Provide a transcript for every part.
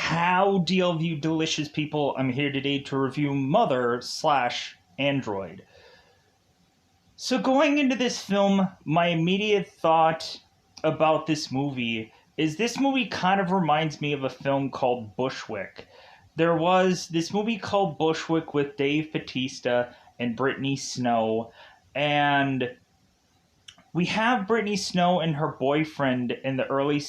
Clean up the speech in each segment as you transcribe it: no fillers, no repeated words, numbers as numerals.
Howdy, all of you delicious people. I'm here today to review Mother slash Android. So, going into this film, my immediate thought about this movie is this movie kind of reminds me of a film called Bushwick. There was this movie called Bushwick with Dave Bautista and Brittany Snow, and we have Brittany Snow and her boyfriend in the early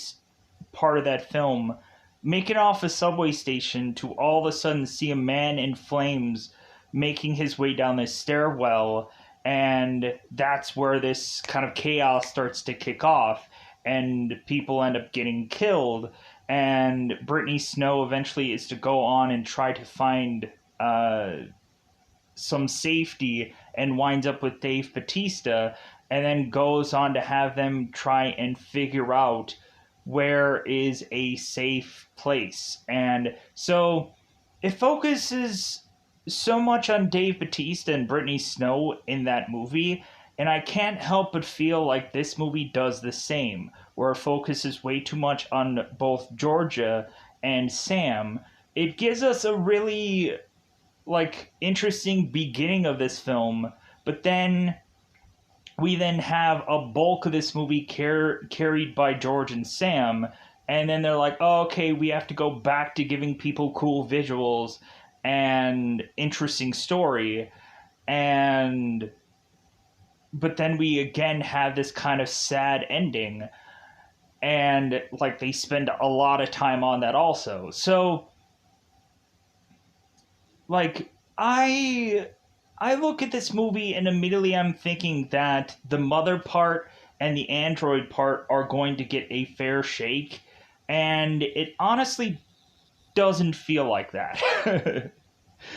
part of that film making off a subway station to all of a sudden see a man in flames making his way down this stairwell, and that's where this kind of chaos starts to kick off and people end up getting killed, and Brittany Snow eventually is to go on and try to find some safety and winds up with Dave Bautista, and then goes on to have them try and figure out where is a safe place. And so it focuses so much on Dave Bautista and Brittany Snow in that movie, and I can't help but feel like this movie does the same, where it focuses way too much on both Georgia and Sam. It gives us a really interesting beginning of this film, but then we then have a bulk of this movie carried by George and Sam, and then they're like, oh, okay, we have to go back to giving people cool visuals and interesting story, but then we again have this kind of sad ending, and they spend a lot of time on that also. So I look at this movie and immediately I'm thinking that the mother part and the android part are going to get a fair shake, and it honestly doesn't feel like that.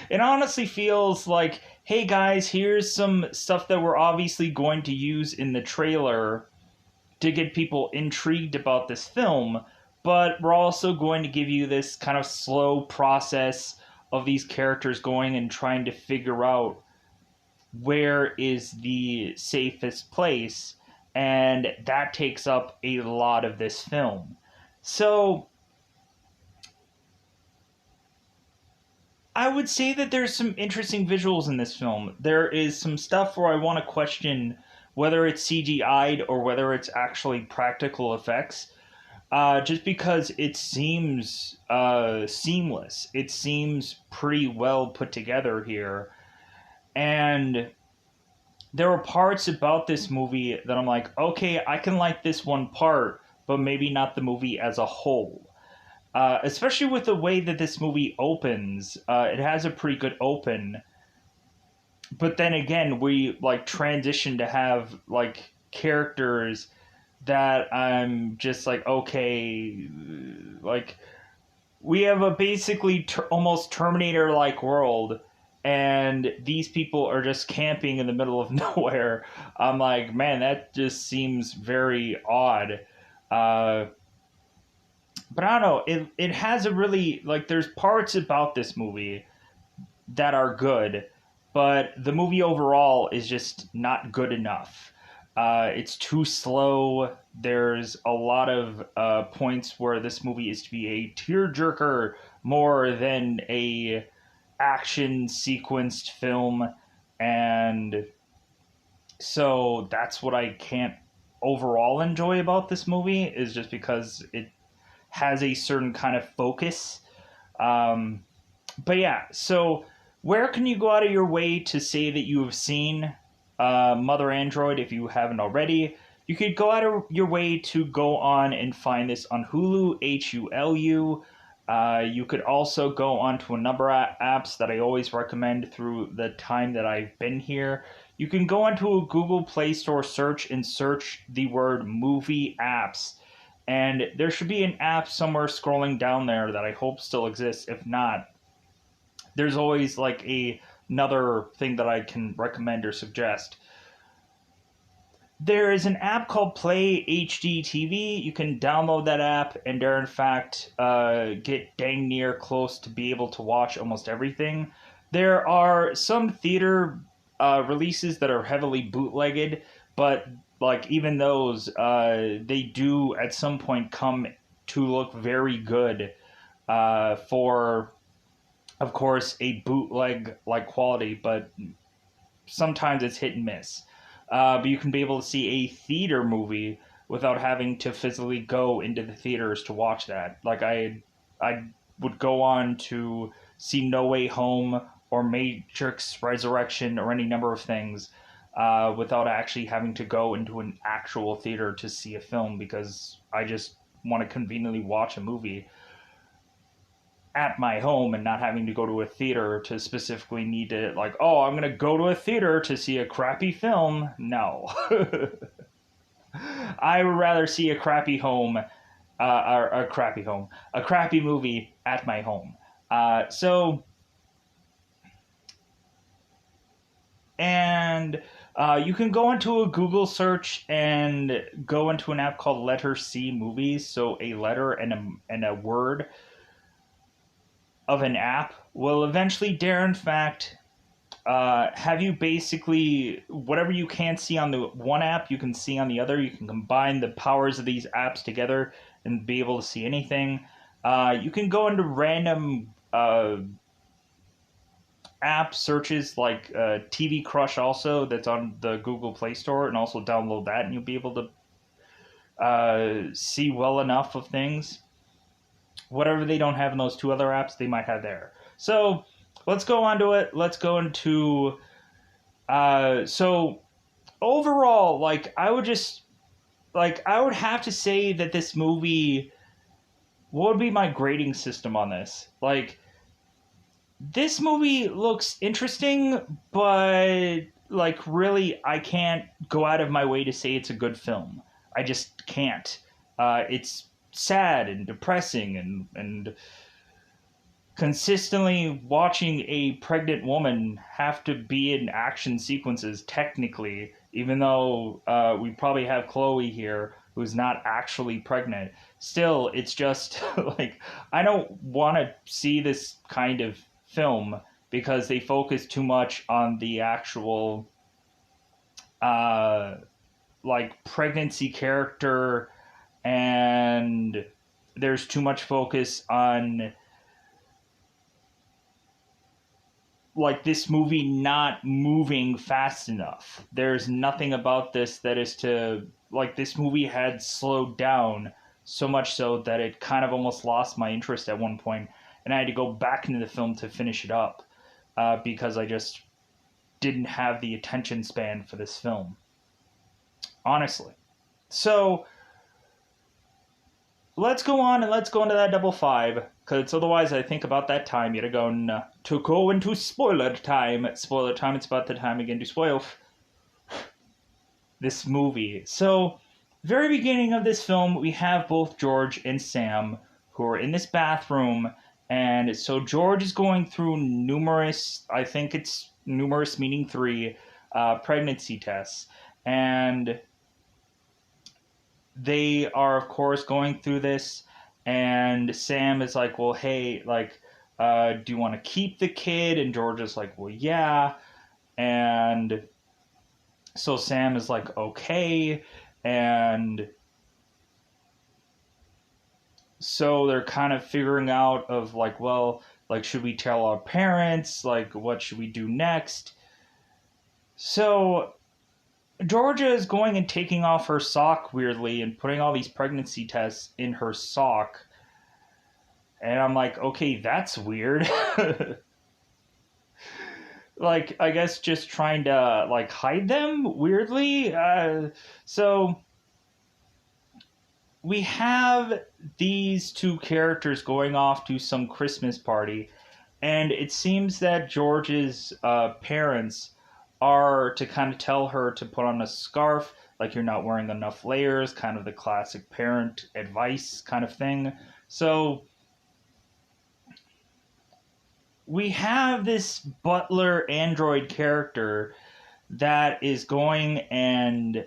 It honestly feels like, hey guys, here's some stuff that we're obviously going to use in the trailer to get people intrigued about this film, but we're also going to give you this kind of slow process of these characters going and trying to figure out where is the safest place, and that takes up a lot of this film. So I would say that there's some interesting visuals in this film. There is some stuff where I want to question whether it's CGI'd or whether it's actually practical effects, just because it seems seamless. It seems pretty well put together here. And there are parts about this movie that I'm like, okay, I can like this one part, but maybe not the movie as a whole. Especially with the way that this movie opens. It has a pretty good open. But then again, we transition to have characters that I'm just like, okay, we have a basically almost Terminator-like world, and these people are just camping in the middle of nowhere. I'm like, man, that just seems very odd. But I don't know, it has a really, there's parts about this movie that are good, but the movie overall is just not good enough. It's too slow. There's a lot of points where this movie is to be a tearjerker more than a action sequenced film, and so that's what I can't overall enjoy about this movie, is just because it has a certain kind of focus. But yeah, so where can you go out of your way to say that you have seen Mother Android if you haven't already? You could go out of your way to go on and find this on Hulu, Hulu. You could also go on to a number of apps that I always recommend through the time that I've been here. You can go onto a Google Play Store search and search the word movie apps. And there should be an app somewhere scrolling down there that I hope still exists. If not, there's always another thing that I can recommend or suggest. There is an app called Play HD TV. You can download that app and there, in fact, get dang near close to be able to watch almost everything. There are some theater releases that are heavily bootlegged, but even those, they do at some point come to look very good for, of course, a bootleg like quality, but sometimes it's hit and miss. But you can be able to see a theater movie without having to physically go into the theaters to watch that. Like I would go on to see No Way Home or Matrix Resurrection or any number of things without actually having to go into an actual theater to see a film because I just want to conveniently watch a movie at my home and not having to go to a theater to specifically need to, like, oh, I'm going to go to a theater to see a crappy film. No. I would rather see a crappy home, or a crappy home, a crappy movie at my home. So, and you can go into a Google search and go into an app called Letter C Movies. So a letter and a word of an app will eventually dare, in fact, have you basically whatever you can't see on the one app you can see on the other. You can combine the powers of these apps together and be able to see anything. You can go into random app searches like TV Crush, also that's on the Google Play Store, and also download that, and you'll be able to see well enough of things. Whatever they don't have in those two other apps, they might have there. So let's go on to it. Let's go into so overall, like I would have to say that this movie, what would be my grading system on this? Like, this movie looks interesting, but like really I can't go out of my way to say it's a good film. I just can't. It's sad and depressing, and consistently watching a pregnant woman have to be in action sequences, technically, even though we probably have Chloe here who's not actually pregnant. Still, it's just like, I don't want to see this kind of film because they focus too much on the actual uh, like pregnancy character, and there's too much focus on like this movie not moving fast enough. There's nothing about this that is to, like, this movie had slowed down so much so that it kind of almost lost my interest at one point, and I had to go back into the film to finish it up because I just didn't have the attention span for this film, honestly. So let's go on and let's go into that double five, because otherwise I think about that time yet again to go into spoiler time. Spoiler time, it's about the time again to spoil this movie. So, very beginning of this film, we have both George and Sam who are in this bathroom, and so George is going through numerous, I think it's numerous meaning three, pregnancy tests, and they are of course going through this, and Sam is like, well, hey, like, do you want to keep the kid? And George is like, well, yeah. And so Sam is like, okay. And so they're kind of figuring out of like, well, like, should we tell our parents? Like, what should we do next? So Georgia is going and taking off her sock weirdly and putting all these pregnancy tests in her sock. And I'm like, okay, that's weird. Like, I guess just trying to, like, hide them weirdly. So we have these two characters going off to some Christmas party, and it seems that George's parents are to kind of tell her to put on a scarf, like you're not wearing enough layers, kind of the classic parent advice kind of thing. So we have this butler android character that is going and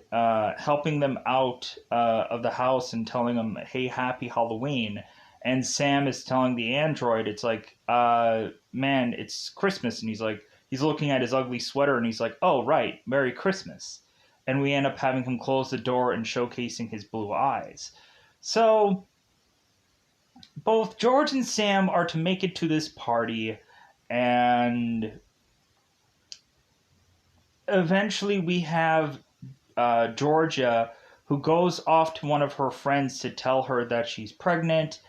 helping them out of the house and telling them, hey, happy Halloween. And Sam is telling the android, it's like, man, it's Christmas. And he's like, he's looking at his ugly sweater and he's like, oh, right, Merry Christmas. And we end up having him close the door and showcasing his blue eyes. So both George and Sam are to make it to this party, and eventually we have Georgia, who goes off to one of her friends to tell her that she's pregnant,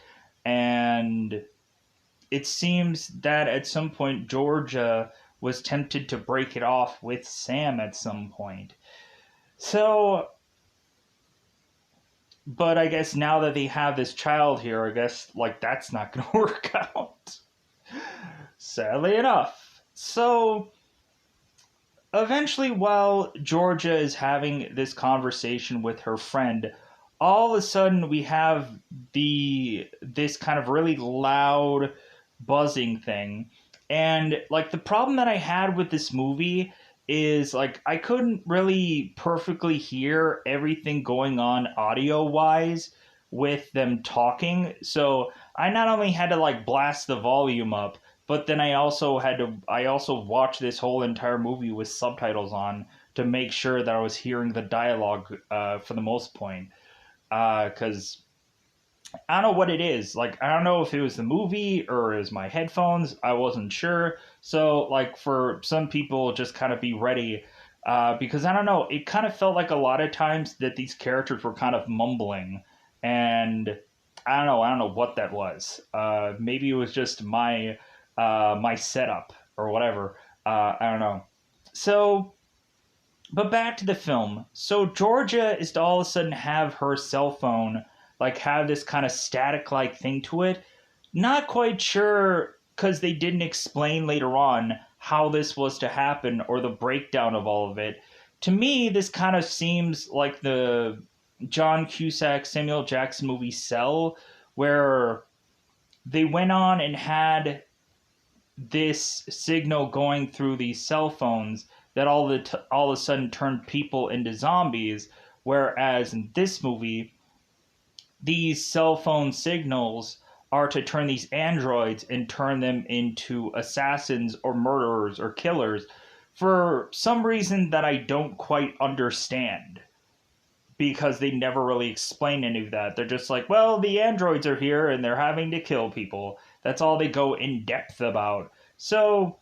and it seems that at some point Georgia was tempted to break it off with Sam at some point. So, but I guess now that they have this child here, I guess like that's not going to work out. Sadly enough. So, eventually, while Georgia is having this conversation with her friend, all of a sudden we have this kind of really loud buzzing thing. And like the problem that I had with this movie is like I couldn't really perfectly hear everything going on audio wise with them talking. So I not only had to like blast the volume up, but then I also watched this whole entire movie with subtitles on to make sure that I was hearing the dialogue for the most point. Because I don't know what it is. Like, I don't know if it was the movie or it was my headphones. I wasn't sure. So, like, for some people, just kind of be ready. Because I don't know. It kind of felt like a lot of times that these characters were kind of mumbling. And I don't know. I don't know what that was. Maybe it was just my setup or whatever. I don't know. So, but back to the film. So Georgia is to all of a sudden have her cell phone like have this kind of static like thing to it. Not quite sure because they didn't explain later on how this was to happen or the breakdown of all of it. To me, this kind of seems like the John Cusack, Samuel Jackson movie Cell, where they went on and had this signal going through these cell phones that all of a sudden turned people into zombies. Whereas in this movie, these cell phone signals are to turn these androids and turn them into assassins or murderers or killers for some reason that I don't quite understand because they never really explain any of that. They're just like, well, the androids are here and they're having to kill people. That's all they go in depth about. So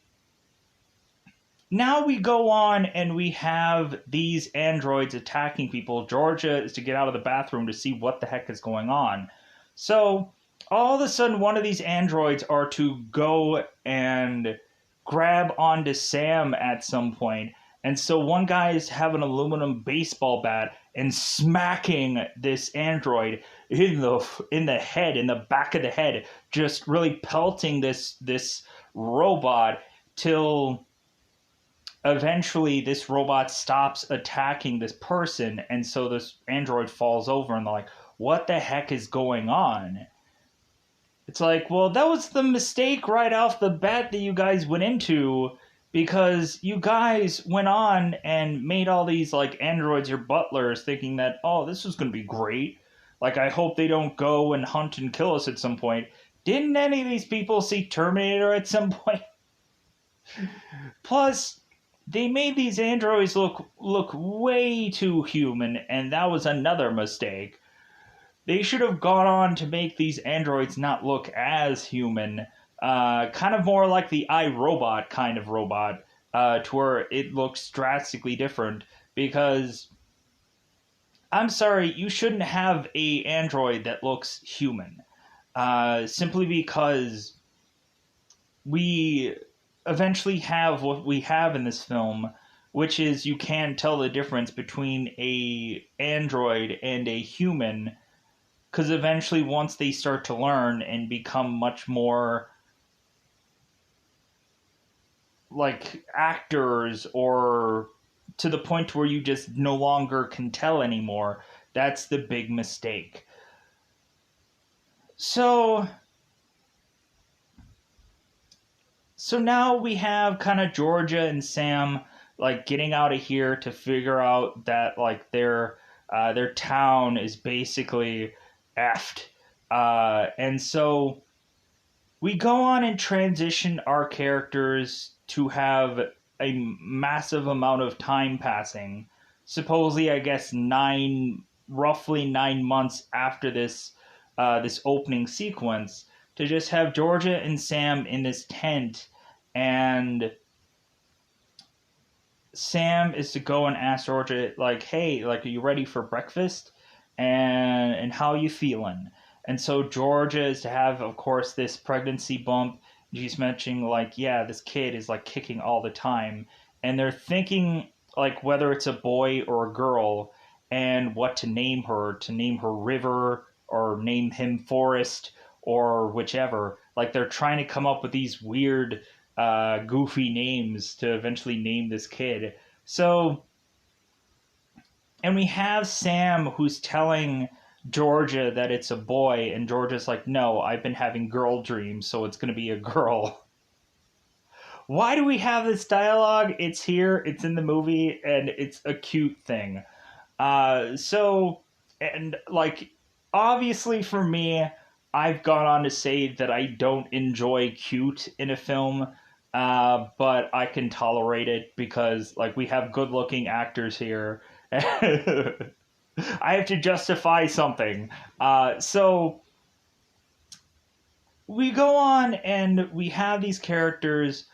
now we go on and we have these androids attacking people. Georgia is to get out of the bathroom to see what the heck is going on. So all of a sudden, one of these androids are to go and grab onto Sam at some point. And so one guy is having an aluminum baseball bat and smacking this android in the head, in the back of the head, just really pelting this robot till eventually this robot stops attacking this person, and so this android falls over and they're like, what the heck is going on? It's like, well, that was the mistake right off the bat that you guys went into, because you guys went on and made all these like androids your butlers thinking that, oh, this is going to be great, like I hope they don't go and hunt and kill us at some point. Didn't any of these people see Terminator at some point? Plus, they made these androids look way too human, and that was another mistake. They should have gone on to make these androids not look as human, kind of more like the iRobot kind of robot, to where it looks drastically different. Because I'm sorry, you shouldn't have a android that looks human, simply because we eventually have what we have in this film, which is you can tell the difference between a android and a human, because eventually once they start to learn and become much more like actors, or to the point where you just no longer can tell anymore, that's the big mistake. So now we have kind of Georgia and Sam like getting out of here to figure out that like their town is basically effed, and so we go on and transition our characters to have a massive amount of time passing. Supposedly, I guess roughly 9 months after this this opening sequence, to just have Georgia and Sam in this tent, and Sam is to go and ask Georgia, like, hey, like, are you ready for breakfast? And how you feeling? And so Georgia is to have, of course, this pregnancy bump. She's mentioning, like, yeah, this kid is, like, kicking all the time. And they're thinking, like, whether it's a boy or a girl and what to name her River or name him Forest or whichever. Like, they're trying to come up with these weird, goofy names to eventually name this kid. So, and we have Sam who's telling Georgia that it's a boy, and Georgia's like, no, I've been having girl dreams, so it's going to be a girl. Why do we have this dialogue? It's here, it's in the movie, and it's a cute thing. And like, obviously for me, I've gone on to say that I don't enjoy cute in a film, but I can tolerate it because, like, we have good looking actors here. I have to justify something. So we go on and we have these characters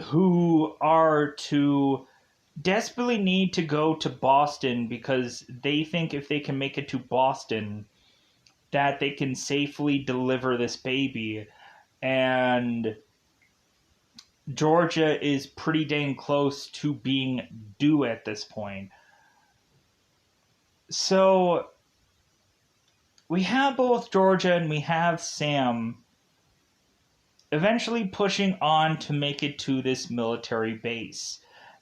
who are to desperately need to go to Boston because they think if they can make it to Boston, that they can safely deliver this baby. And Georgia is pretty dang close to being due at this point. So we have both Georgia and we have Sam eventually pushing on to make it to this military base.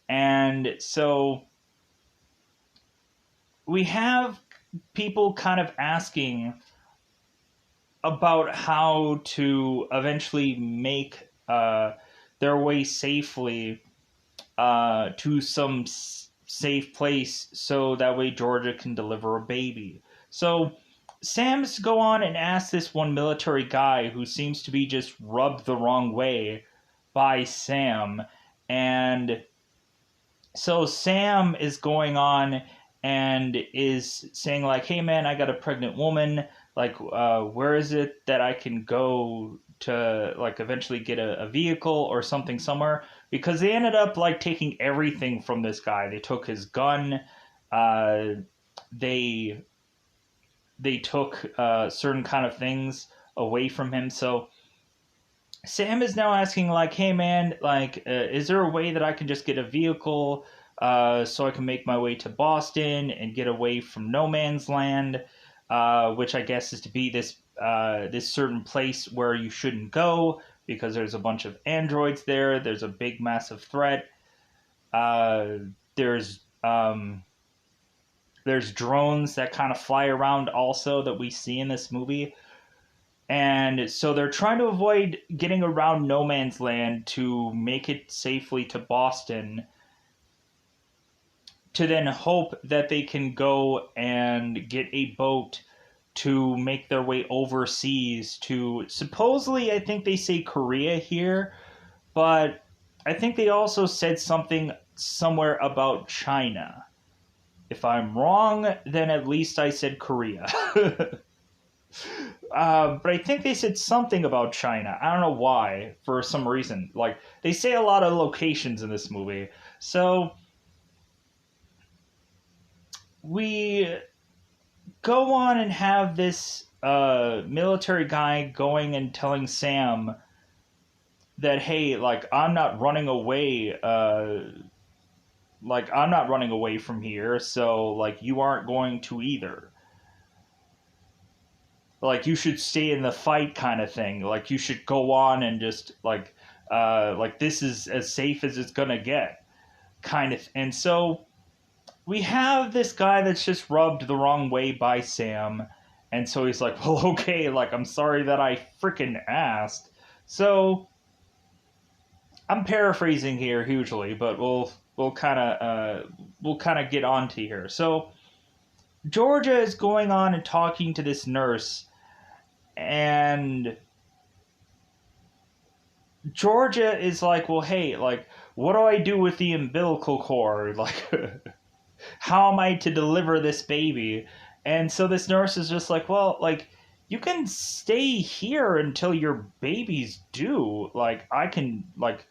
And so we have people kind of asking about how to eventually make their way safely to some safe place so that way Georgia can deliver a baby. So Sam's go on and ask this one military guy who seems to be just rubbed the wrong way by Sam. And so Sam is going on and is saying, like, hey man, I got a pregnant woman, like, where is it that I can go to, like, eventually get a vehicle or something somewhere? Because they ended up, like, taking everything from this guy. They took his gun, they took certain kind of things away from him. So Sam is now asking, like, hey man, like, is there a way that I can just get a vehicle so I can make my way to Boston and get away from no man's land, which I guess is to be this this certain place where you shouldn't go because there's a bunch of androids there. There's a big massive threat. Uh, there's there's drones that kind of fly around also that we see in this movie. And so they're trying to avoid getting around no man's land to make it safely to Boston, to then hope that they can go and get a boat to make their way overseas to, supposedly, I think they say Korea here, but I think they also said something somewhere about China. If I'm wrong, then at least I said Korea. But I think they said something about China. I don't know why, for some reason. Like, they say a lot of locations in this movie. So we go on and have this military guy going and telling Sam that, hey, like, I'm not running away. Like, I'm not running away from here, so, like, you aren't going to either. Like, you should stay in the fight kind of thing. Like, you should go on and just, like, this is as safe as it's gonna get, kind of. And so we have this guy that's just rubbed the wrong way by Sam, and so he's like, well, okay, like, I'm sorry that I freaking asked. So I'm paraphrasing here hugely, but we'll kind of get on to here. So Georgia is going on and talking to this nurse, and Georgia is like, well, hey, like, what do I do with the umbilical cord? Like, how am I to deliver this baby? And so this nurse is just like, well, like, you can stay here until your babies due. Like, I can, like,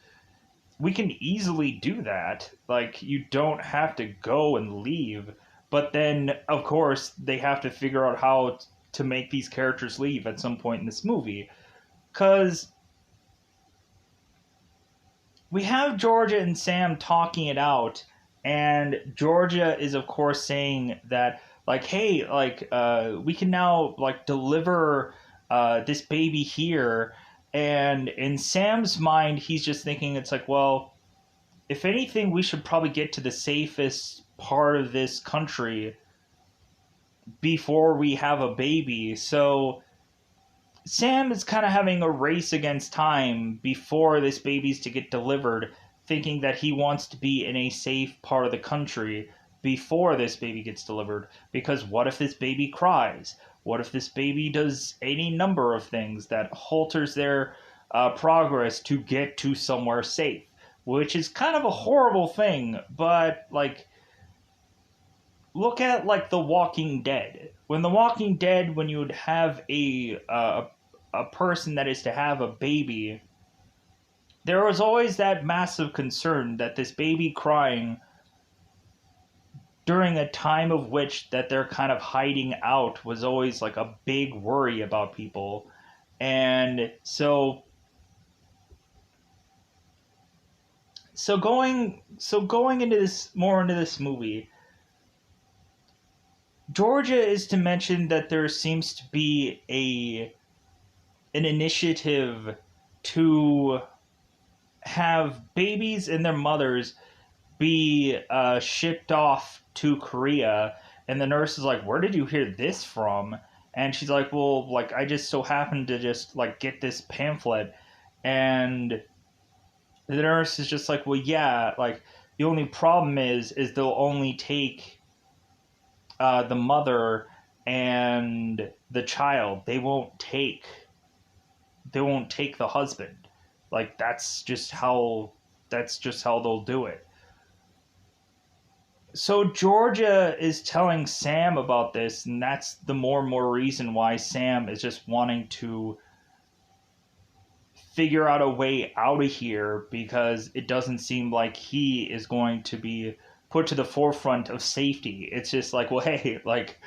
we can easily do that. Like, you don't have to go and leave. But then, of course, they have to figure out how to make these characters leave at some point in this movie. Because we have Georgia and Sam talking it out, and Georgia is, of course, saying that, like, hey, like, we can now, like, deliver this baby here. And in Sam's mind, he's just thinking, it's like, well, if anything, we should probably get to the safest part of this country before we have a baby. So Sam is kind of having a race against time before this baby's to get delivered, thinking that he wants to be in a safe part of the country before this baby gets delivered. Because what if this baby cries? What if this baby does any number of things that halters their progress to get to somewhere safe? Which is kind of a horrible thing, but, like, look at, like, The Walking Dead. When The Walking Dead, when you would have a person that is to have a baby, there was always that massive concern that this baby crying during a time of which that they're kind of hiding out was always, like, a big worry about people. And going into this more into this movie, Georgia is to mention that there seems to be an initiative to have babies and their mothers be shipped off to Korea. And the nurse is like, where did you hear this from? And she's like, well, like, I just so happened to just, like, get this pamphlet. And the nurse is just like, well, yeah, like, the only problem is they'll only take the mother and the child. They won't take the husband. Like, that's just how they'll do it. So Georgia is telling Sam about this, and that's the more and more reason why Sam is just wanting to figure out a way out of here, because it doesn't seem like he is going to be put to the forefront of safety. It's just like, well, hey, like,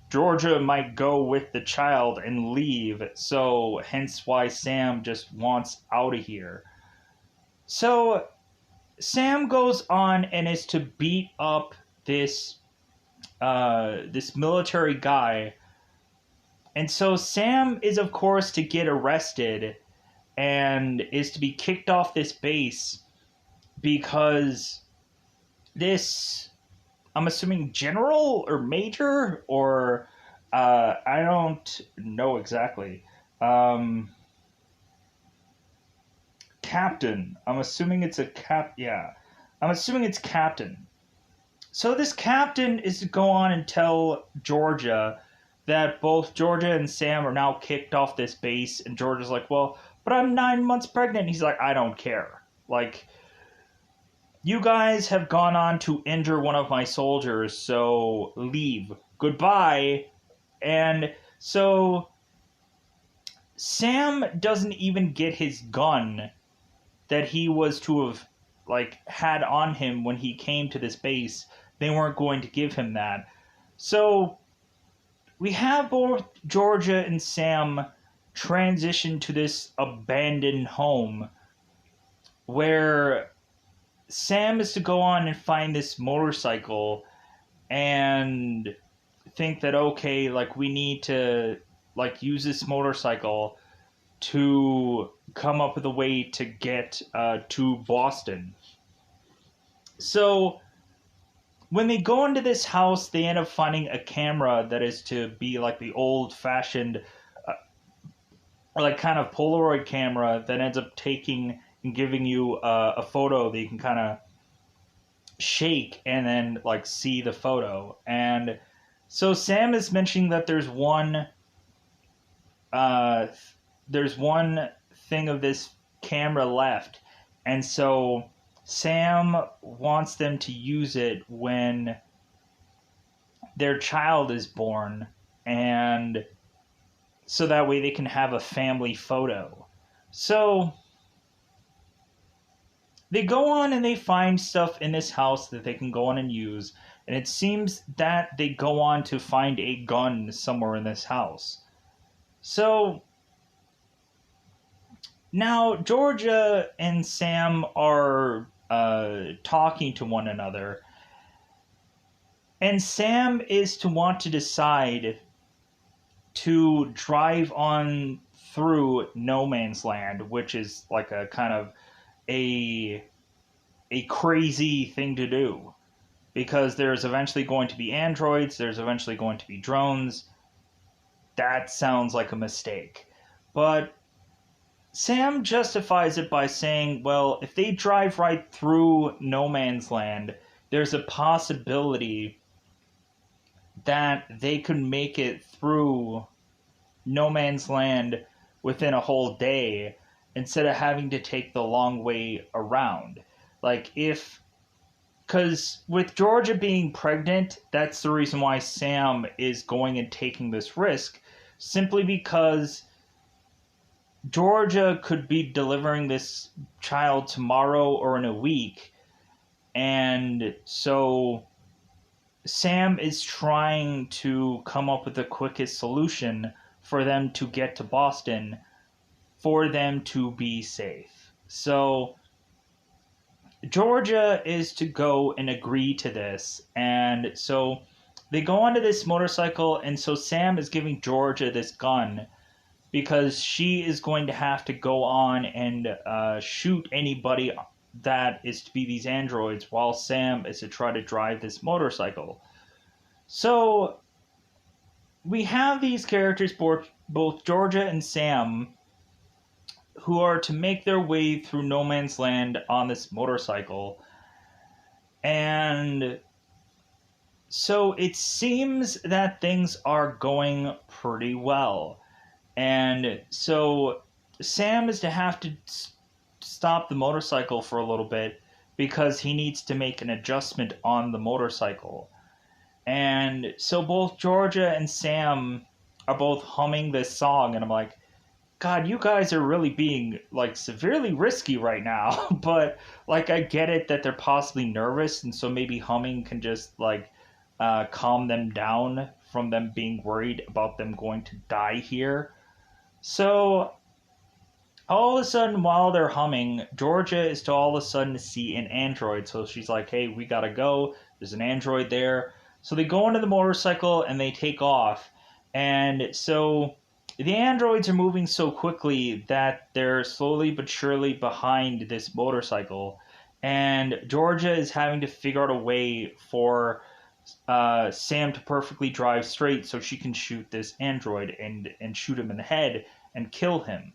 Georgia might go with the child and leave, so hence why Sam just wants out of here. So Sam goes on and is to beat up this this military guy. And so Sam is, of course, to get arrested and is to be kicked off this base because this, I'm assuming, general or major, or I don't know exactly. Captain. I'm assuming it's a cap. Yeah, I'm assuming it's captain. So this captain is to go on and tell Georgia that both Georgia and Sam are now kicked off this base, and Georgia's like, well, but I'm 9 months pregnant. And he's like, I don't care. Like, you guys have gone on to injure one of my soldiers, so leave. Goodbye. And so Sam doesn't even get his gun that he was to have, like, had on him when he came to this base. They weren't going to give him that. So we have both Georgia and Sam transition to this abandoned home where Sam is to go on and find this motorcycle and think that, okay, like, we need to, like, use this motorcycle to come up with a way to get to Boston. So when they go into this house, they end up finding a camera that is to be like the old-fashioned, like, kind of Polaroid camera that ends up taking and giving you a photo that you can kind of shake and then, like, see the photo. And so Sam is mentioning that there's one thing of this camera left, and so Sam wants them to use it when their child is born, and so that way they can have a family photo. So they go on and they find stuff in this house that they can go on and use, and it seems that they go on to find a gun somewhere in this house. So now Georgia and Sam are talking to one another, and Sam is to want to decide to drive on through no man's land, which is like a kind of a crazy thing to do, because there's eventually going to be androids, there's eventually going to be drones. That sounds like a mistake. But Sam justifies it by saying, well, if they drive right through no man's land, there's a possibility that they could make it through no man's land within a whole day instead of having to take the long way around. Like, because with Georgia being pregnant, that's the reason why Sam is going and taking this risk, simply because Georgia could be delivering this child tomorrow or in a week, and so Sam is trying to come up with the quickest solution for them to get to Boston, for them to be safe. So Georgia is to go and agree to this, and so they go onto this motorcycle, and so Sam is giving Georgia this gun because she is going to have to go on and shoot anybody that is to be these androids, while Sam is to try to drive this motorcycle. So we have these characters, both Georgia and Sam, who are to make their way through no man's land on this motorcycle. And so it seems that things are going pretty well. And so Sam is to have to stop the motorcycle for a little bit because he needs to make an adjustment on the motorcycle. And so both Georgia and Sam are both humming this song, and I'm like, God, you guys are really being like severely risky right now. But like, I get it that they're possibly nervous, and so maybe humming can just like calm them down from them being worried about them going to die here. So all of a sudden, while they're humming, Georgia is to all of a sudden see an android. So she's like, hey, we gotta go. There's an android there. So they go onto the motorcycle and they take off. And so the androids are moving so quickly that they're slowly but surely behind this motorcycle. And Georgia is having to figure out a way for Sam to perfectly drive straight so she can shoot this android and shoot him in the head and kill him.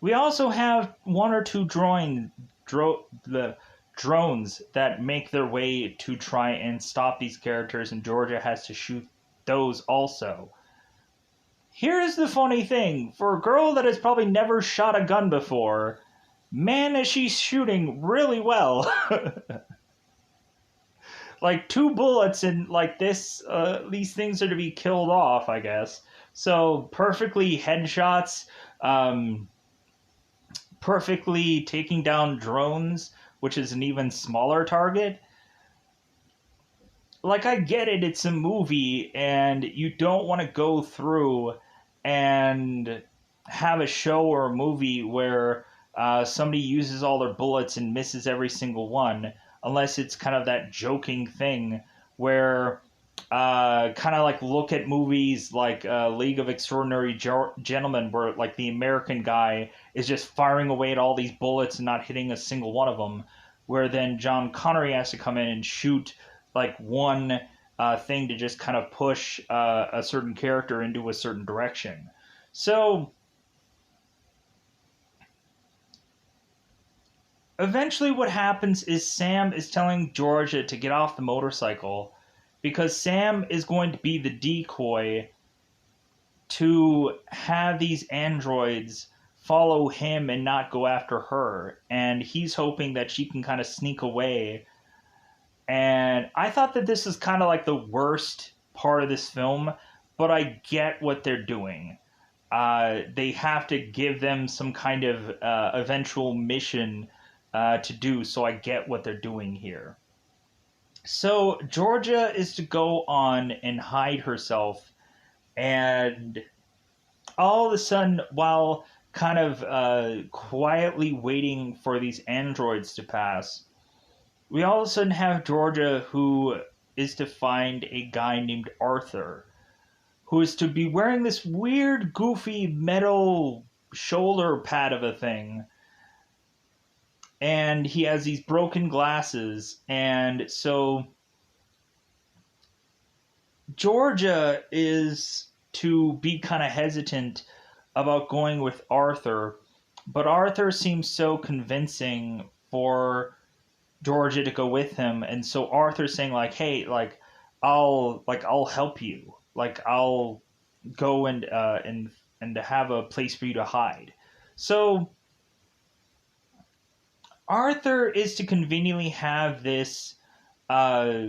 We also have one or two the drones that make their way to try and stop these characters, and Georgia has to shoot those also. Here's the funny thing. For a girl that has probably never shot a gun before, man, is she shooting really well. Like 2 bullets and like this, these things are to be killed off, I guess. So perfectly headshots, perfectly taking down drones, which is an even smaller target. Like, I get it, it's a movie, and you don't want to go through and have a show or a movie where somebody uses all their bullets and misses every single one, unless it's kind of that joking thing where kind of like look at movies like League of Extraordinary Gentlemen, where like the American guy is just firing away at all these bullets and not hitting a single one of them, where then John Connery has to come in and shoot like one thing to just kind of push a certain character into a certain direction. So eventually what happens is Sam is telling Georgia to get off the motorcycle because Sam is going to be the decoy to have these androids follow him and not go after her. And he's hoping that she can kind of sneak away. And I thought that this is kind of like the worst part of this film, but I get what they're doing. They have to give them some kind of eventual mission to do, so I get what they're doing here. So Georgia is to go on and hide herself, and all of a sudden, while kind of quietly waiting for these androids to pass, we all of a sudden have Georgia, who is to find a guy named Arthur, who is to be wearing this weird, goofy metal shoulder pad of a thing. And he has these broken glasses. And so Georgia is to be kind of hesitant about going with Arthur, but Arthur seems so convincing for Georgia to go with him, and so Arthur's saying like, "Hey, I'll help you. Like I'll go and have a place for you to hide." So Arthur is to conveniently have uh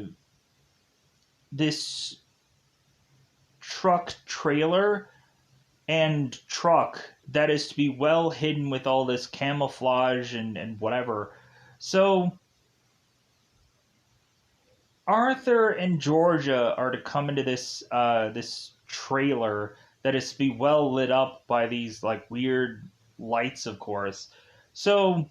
this truck trailer and truck that is to be well hidden with all this camouflage and whatever. So Arthur and Georgia are to come into this trailer that is to be well lit up by these like weird lights, of course. So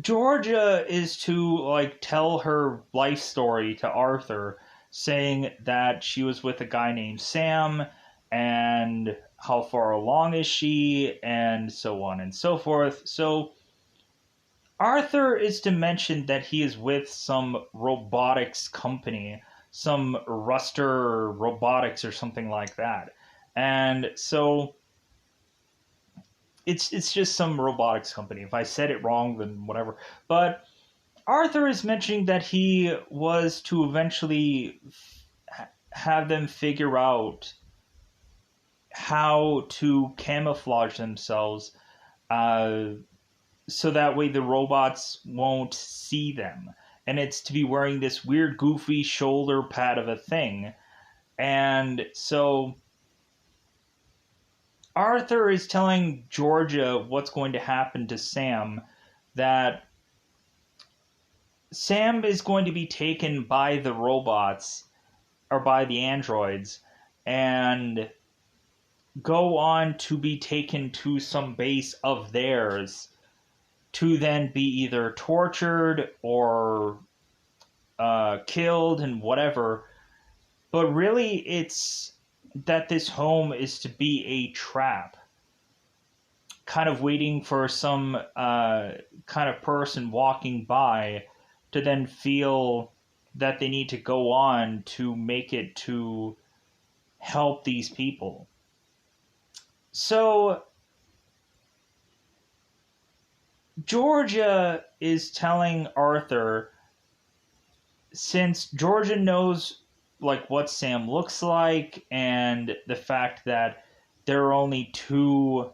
Georgia is to like tell her life story to Arthur, saying that she was with a guy named Sam, and how far along is she, and so on and so forth. So Arthur is to mention that he is with some robotics company, some Ruster Robotics or something like that. And so it's just some robotics company. If I said it wrong, then whatever. But Arthur is mentioning that he was to eventually have them figure out how to camouflage themselves, uh, so that way the robots won't see them. And it's to be wearing this weird, goofy shoulder pad of a thing. And so Arthur is telling Georgia what's going to happen to Sam, that Sam is going to be taken by the robots, or by the androids, and go on to be taken to some base of theirs to then be either tortured or killed and whatever. But really, it's that this home is to be a trap, kind of waiting for some kind of person walking by to then feel that they need to go on to make it to help these people. So Georgia is telling Arthur, since Georgia knows like what Sam looks like, and the fact that there are only two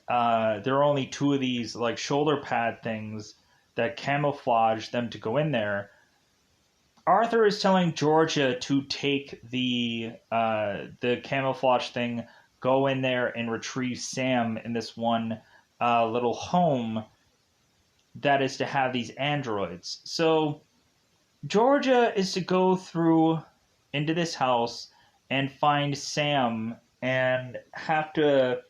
there are only two of these like shoulder pad things that camouflage them to go in there. Arthur is telling Georgia to take the camouflage thing, go in there and retrieve Sam in this one little home that is to have these androids. So Georgia is to go through into this house and find Sam, and have to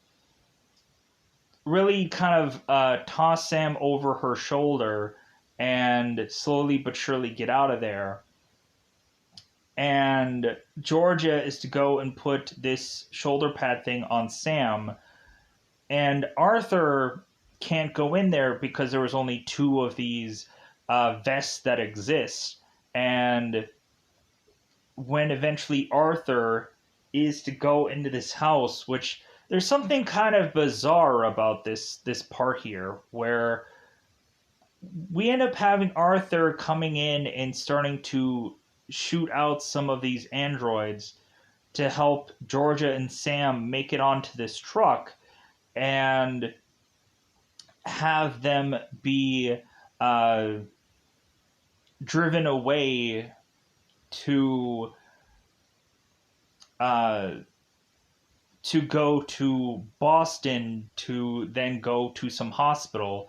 really kind of toss Sam over her shoulder and slowly but surely get out of there. And Georgia is to go and put this shoulder pad thing on Sam, and Arthur can't go in there because there was only two of these vests that exist. And when eventually Arthur is to go into this house, which there's something kind of bizarre about this part here, where we end up having Arthur coming in and starting to shoot out some of these androids to help Georgia and Sam make it onto this truck, and have them be driven away to uh, to go to Boston to then go to some hospital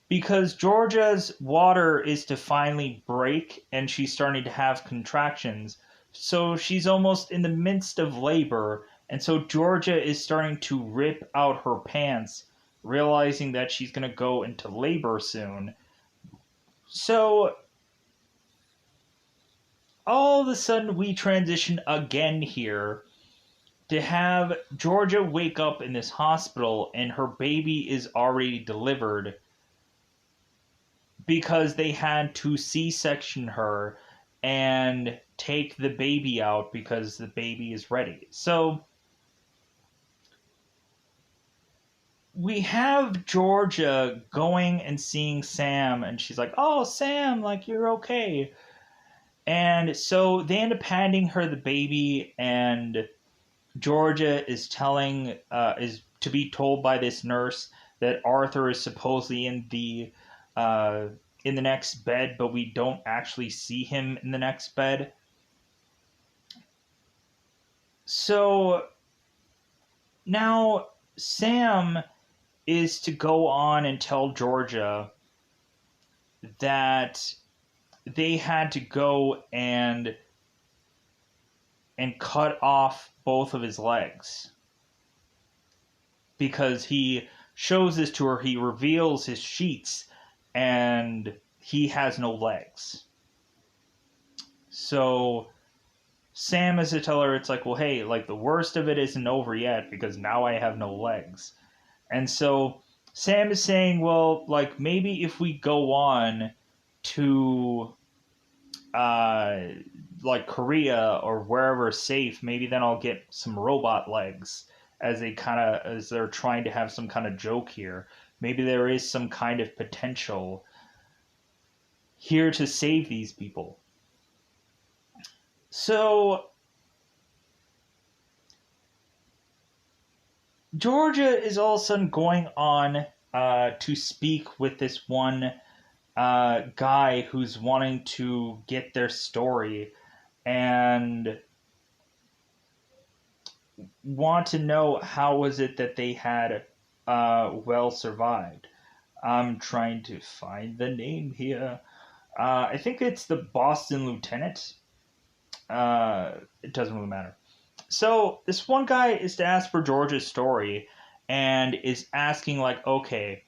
because Georgia's water is to finally break and she's starting to have contractions. So she's almost in the midst of labor, and so Georgia is starting to rip out her pants, realizing that she's going to go into labor soon. So all of a sudden, we transition again here to have Georgia wake up in this hospital and her baby is already delivered because they had to C-section her and take the baby out because the baby is ready. So we have Georgia going and seeing Sam, and she's like, "Oh, Sam, like you're okay." And so they end up handing her the baby, and Georgia is to be told by this nurse that Arthur is supposedly uh, in the next bed, but we don't actually see him in the next bed. So now Sam is to go on and tell Georgia that they had to go and cut off both of his legs because he shows this to her. He reveals his sheets and he has no legs. So Sam is to tell her, it's like, well, hey, like the worst of it isn't over yet because now I have no legs. And so Sam is saying, well, like maybe if we go on to uh, like Korea or wherever safe, maybe then I'll get some robot legs as they're trying to have some kind of joke here. Maybe there is some kind of potential here to save these people. So Georgia is all of a sudden going on to speak with this one guy who's wanting to get their story and want to know how was it that they had well survived. I'm trying to find the name here. I think it's the Boston Lieutenant. It doesn't really matter. So this one guy is to ask for George's story and is asking like, okay,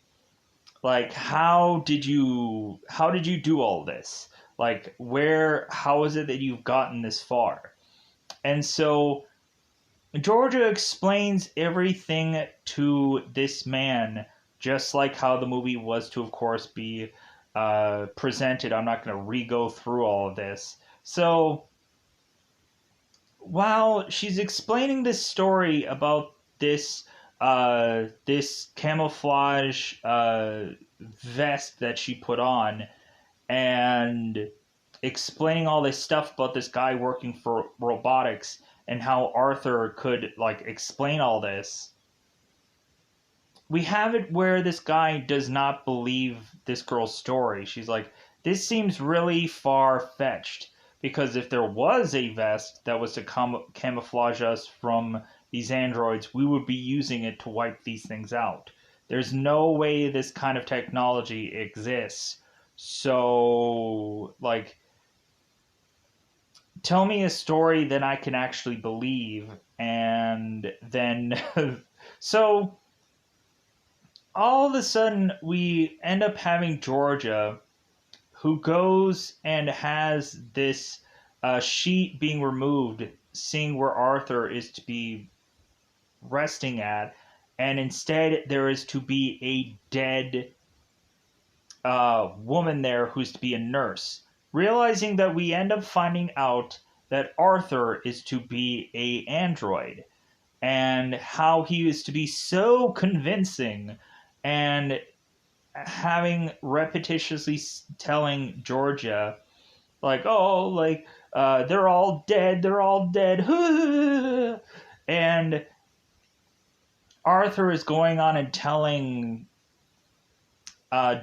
like how did you do all this? Like how is it that you've gotten this far? And so Georgia explains everything to this man, just like how the movie was to, of course, be presented. I'm not going to re-go through all of this. So while she's explaining this story about this camouflage vest that she put on and explaining all this stuff about this guy working for robotics and how Arthur could like explain all this, we have it where this guy does not believe this girl's story. She's like, this seems really far-fetched because if there was a vest that was to camouflage us from these androids, we would be using it to wipe these things out. There's no way this kind of technology exists. So, like, tell me a story that I can actually believe, and then so all of a sudden we end up having Georgia who goes and has this sheet being removed, seeing where Arthur is to be resting at, and instead there is to be a dead woman there who's to be a nurse. Realizing that we end up finding out that Arthur is to be a android, and how he is to be so convincing and having repetitiously telling Georgia, like, oh, like, they're all dead, and Arthur is going on and telling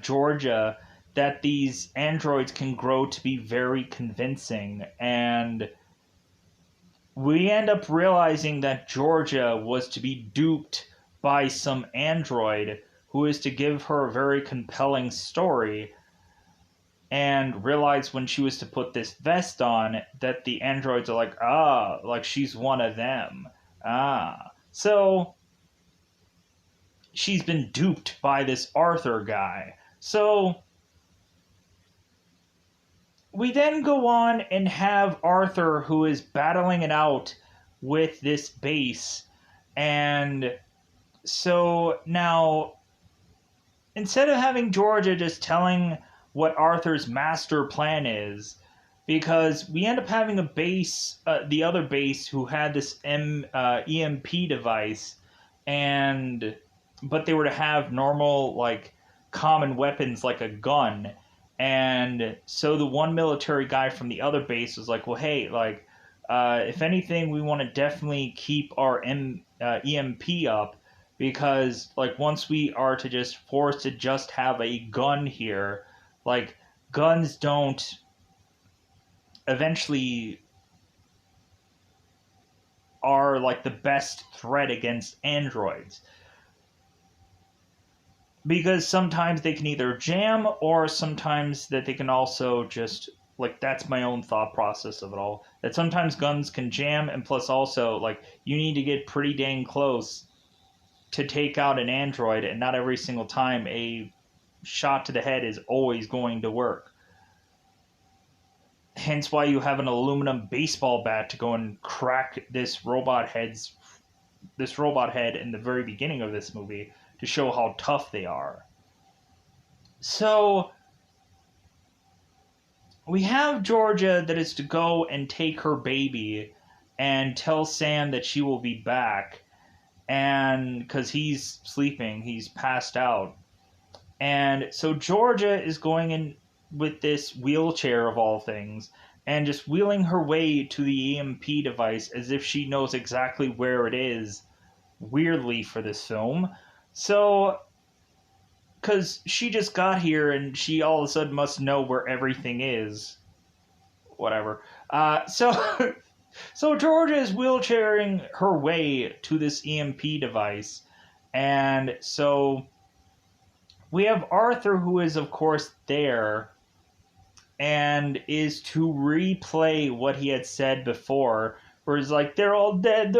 Georgia that these androids can grow to be very convincing. And we end up realizing that Georgia was to be duped by some android who is to give her a very compelling story, and realize when she was to put this vest on that the androids are like, ah, like she's one of them. Ah. So she's been duped by this Arthur guy. So we then go on and have Arthur, who is battling it out with this base. And so now, instead of having Georgia just telling what Arthur's master plan is, because we end up having a base, the other base, who had this EMP device, and but they were to have normal, like, common weapons like a gun. And so the one military guy from the other base was like, well, hey, like, if anything, we want to definitely keep our EMP up, because, like, once we are to just forced to just have a gun here, like, guns don't eventually are like the best threat against androids, because sometimes they can either jam, or sometimes that they can also just, like, that's my own thought process of it all, that sometimes guns can jam, and plus also, like, you need to get pretty dang close to take out an android, and not every single time a shot to the head is always going to work. Hence why you have an aluminum baseball bat to go and crack this robot head in the very beginning of this movie, to show how tough they are. So we have Georgia that is to go and take her baby and tell Sam that she will be back, and because he's sleeping, he's passed out. And so Georgia is going in with this wheelchair of all things, and just wheeling her way to the EMP device as if she knows exactly where it is, weirdly, for this film. So, because she just got here and she all of a sudden must know where everything is. Whatever. So so Georgia is wheelchairing her way to this EMP device. And so we have Arthur, who is, of course, there, and is to replay what he had said before, where he's like, they're all dead,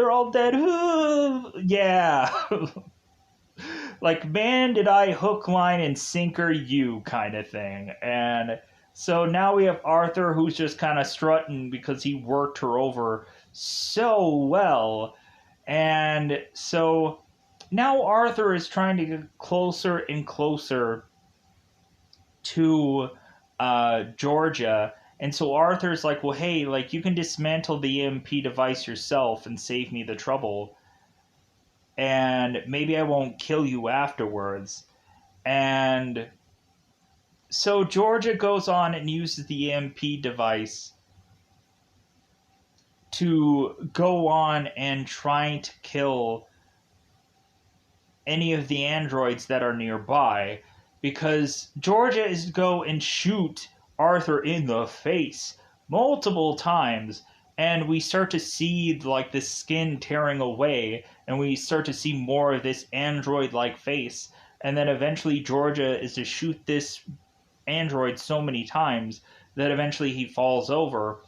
yeah. Like, man, did I hook, line, and sinker you, kind of thing. And so now we have Arthur, who's just kind of strutting because he worked her over so well. And so now Arthur is trying to get closer and closer to Georgia. And so Arthur's like, well, hey, like, you can dismantle the EMP device yourself and save me the trouble, and maybe I won't kill you afterwards. And so Georgia goes on and uses the EMP device to go on and trying to kill any of the androids that are nearby, because Georgia is to go and shoot Arthur in the face multiple times, and we start to see, like, the skin tearing away, and we start to see more of this android-like face, and then eventually Georgia is to shoot this android so many times that eventually he falls over,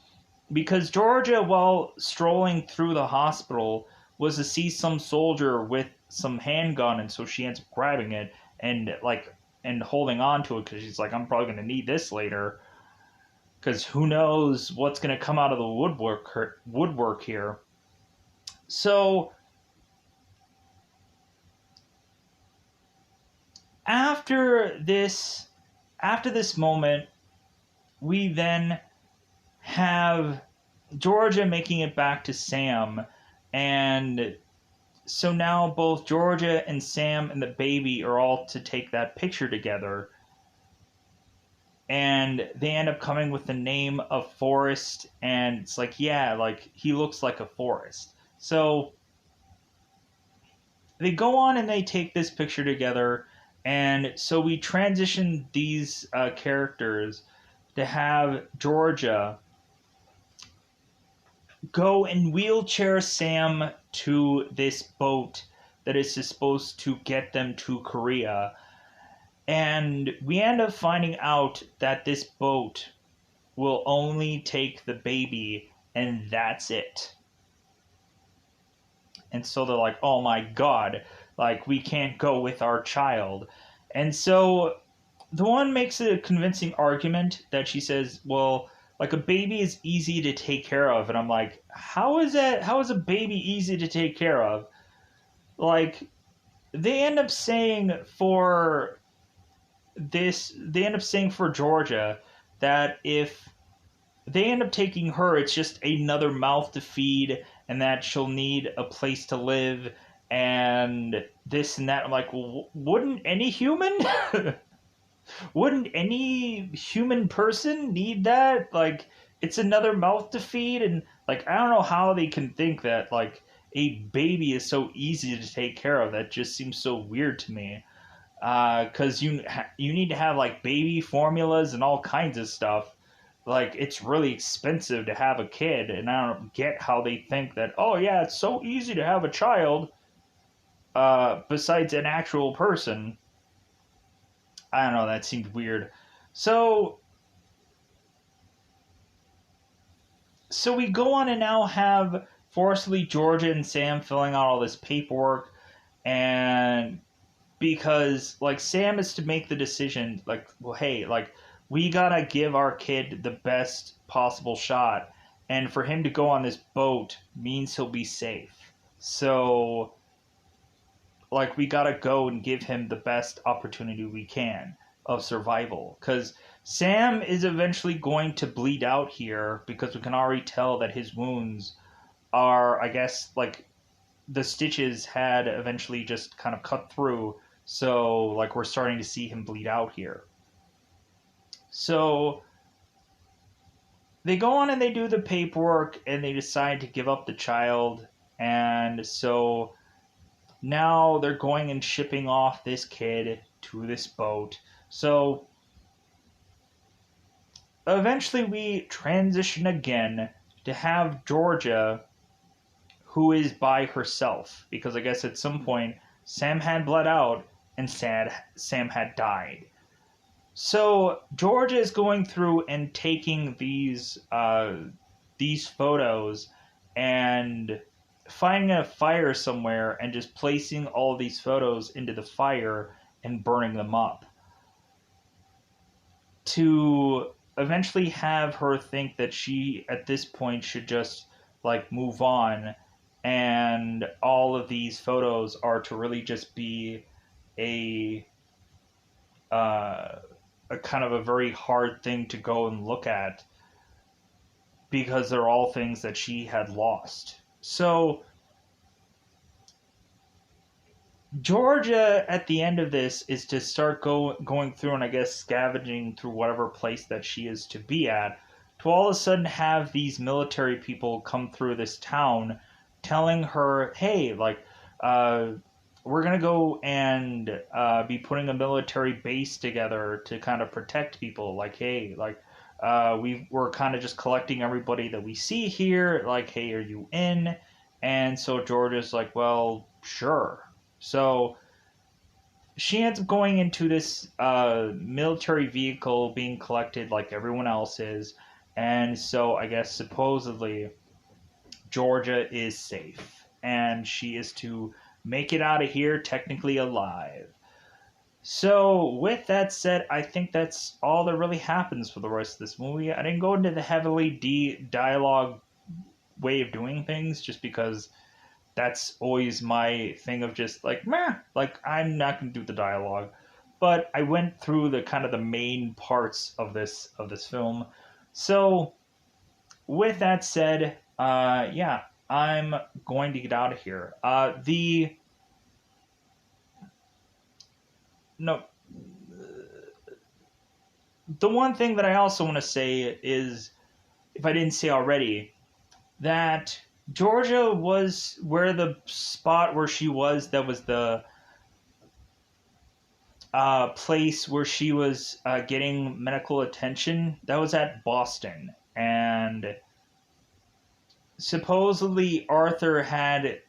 because Georgia, while strolling through the hospital, was to see some soldier with some handgun, and so she ends up grabbing it and, like, and holding on to it, because she's like, I'm probably going to need this later, because who knows what's going to come out of the woodwork here. So after this moment, we then have Georgia making it back to Sam, and so now both Georgia and Sam and the baby are all to take that picture together, and they end up coming with the name of Forrest, and it's like, yeah, like, he looks like a forest. So they go on and they take this picture together, And so we transition these characters to have Georgia go and wheelchair Sam to this boat that is supposed to get them to Korea. And we end up finding out that this boat will only take the baby, and that's it. And so they're like, oh my god, like, we can't go with our child. And so the one makes a convincing argument that she says, well, like, a baby is easy to take care of. And I'm like, how is that? How is a baby easy to take care of? Like, they end up saying for they end up saying for Georgia that if they end up taking her, it's just another mouth to feed, and that she'll need a place to live, and this and that. I'm like, well, wouldn't any human? Wouldn't any human person need that? Like, it's another mouth to feed, and like, I don't know how they can think that like a baby is so easy to take care of. That just seems so weird to me. Because you need to have like baby formulas and all kinds of stuff. Like, it's really expensive to have a kid, and I don't get how they think that, oh yeah, it's so easy to have a child. Besides an actual person, I don't know. That seemed weird. So so we go on and now have forcibly Georgia and Sam filling out all this paperwork, and because like Sam is to make the decision, like, well, hey, like, we gotta give our kid the best possible shot, and for him to go on this boat means he'll be safe. So like, we gotta go and give him the best opportunity we can of survival, because Sam is eventually going to bleed out here, because we can already tell that his wounds are, I guess, like, the stitches had eventually just kind of cut through. So, like, we're starting to see him bleed out here. So, they go on and they do the paperwork and they decide to give up the child. And so now they're going and shipping off this kid to this boat. So, eventually we transition again to have Georgia, who is by herself, because I guess at some point Sam had bled out and Sam had died. So Georgia is going through and taking these photos and finding a fire somewhere and just placing all these photos into the fire and burning them up to eventually have her think that she at this point should just like move on, and all of these photos are to really just be a a kind of a very hard thing to go and look at, because they're all things that she had lost. So Georgia at the end of this is to start going through and I guess scavenging through whatever place that she is to be at, to all of a sudden have these military people come through this town telling her, hey, like, we're going to go and be putting a military base together to kind of protect people. Like, hey, like, we're kind of just collecting everybody that we see here. Like, hey, are you in? And so Georgia's like, well, sure. So she ends up going into this military vehicle being collected like everyone else is. And so I guess supposedly Georgia is safe. And she is to make it out of here technically alive. So, with that said, I think that's all that really happens for the rest of this movie. I didn't go into the heavily dialogue way of doing things just because that's always my thing of just like, meh, like, I'm not going to do the dialogue. But I went through the kind of the main parts of this film. So, with that said, yeah, I'm going to get out of here. No, the one thing that I also want to say is, if I didn't say already, that Georgia was where the spot where she was, that was place where she was getting medical attention. That was at Boston. And supposedly Arthur had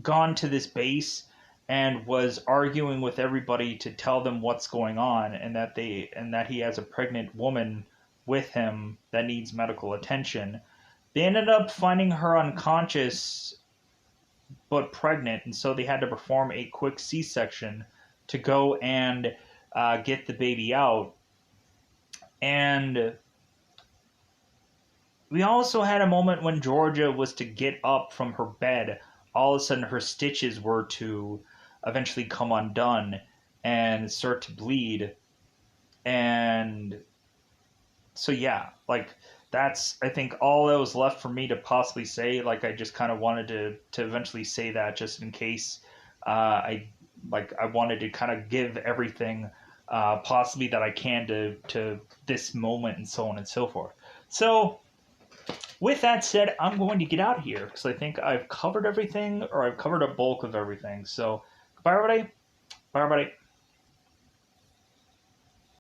gone to this base and was arguing with everybody to tell them what's going on, and that he has a pregnant woman with him that needs medical attention. They ended up finding her unconscious but pregnant, and so they had to perform a quick C-section to go and get the baby out. And we also had a moment when Georgia was to get up from her bed. All of a sudden, her stitches were to eventually come undone and start to bleed. And so, yeah, like, that's, I think, all that was left for me to possibly say. Like, I just kind of wanted to eventually say that just in case I wanted to kind of give everything possibly that I can to this moment and so on and so forth. So, with that said, I'm going to get out of here because I think I've covered everything, or I've covered a bulk of everything. So, goodbye, everybody. Bye, everybody.